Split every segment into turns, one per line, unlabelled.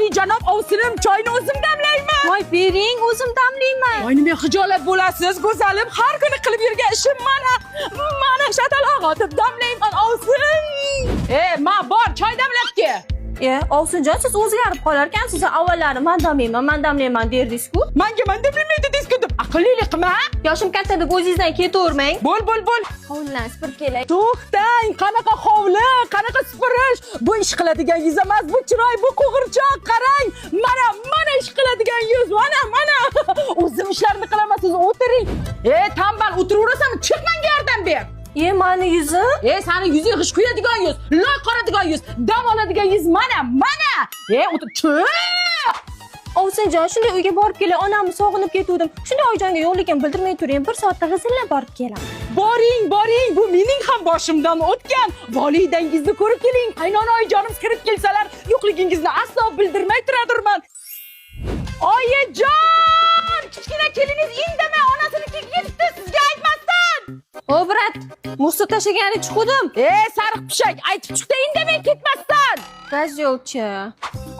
Oliyjanob ovsinim, choyni o'zim damlayman.
Voy bering, o'zim damlayman.
Voy nima xijolat bo'lasiz, go'zalim. Har kuni qilib yurgan ishim mana shataloq otib damlayman ovsin. Men bor, choy damlatga.
Ovsinjon, siz o'zgarib qolarkansiz. Avvallari men damlayman derdingiz-ku.
Menga damlamaydi deysiz-ku deb aqllilik qilma.
Yoshim katta deb o'zingizdan ketavermang.
Bo'l.
Hovlidan supurib kelay.
To'xtang, qanaqa hovli, qanaqa supurish. Bu ish qiladigan yuz emas, bu chiroy, bu qo'g'irchoq, qarang. Mana ish qiladigan yuz, mana. O'zim ishlarni qilaman, siz o'tiring. Tambal, o'tiraverasanmi? Chiq menga yordam ber.
Mani yuzim?
Sani yuzing g'ish quyadigan yuz, loy qoradigan yuz, dam oladigan yuz mana. O'tir. Chiq.
Ovsinjon, shunday uyga borib kelay, onamni sog'inib ketuvdim. Shunday oyijonga yo'qligimni bildirmay turing, 1 soatda g'izillab borib kelaman.
Boring, bu mening ham boshimdan o'tgan. Volidangizni ko'rib keling. Qaynona oyijonimiz kirib kelsalar, yo'qligingizni aslo bildirmay turadirman. Oyijon, kichkina keliningiz indamay onasinikiga ketibdi, sizga aytmasdan.
O brat, musta tashlagani chiqdim.
Sariq pishak, aytib chiqdi indamay ketmasdan.
Gaz yo'qchi.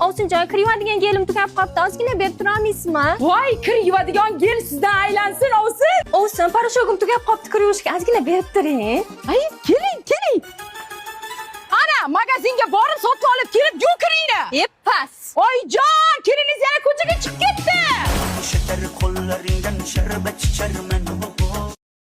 Ovsinjon, kir yuvadigan gelim tugab qolibdi. Ozgina berib turamisizmi?
Voy, kir yuvadigan gel sizdan aylansin, ovsin.
Ovsin, parashogim tugab qolibdi, kir yuvishga ozgina berib turing.
Keling. Ana, magazinga borib sotib olib kelib, yo'kiringni.
Pas.
Oyijon, keliningiz yana ko'chaga chiqib ketdi.
Şeker kollarından şerbet içer men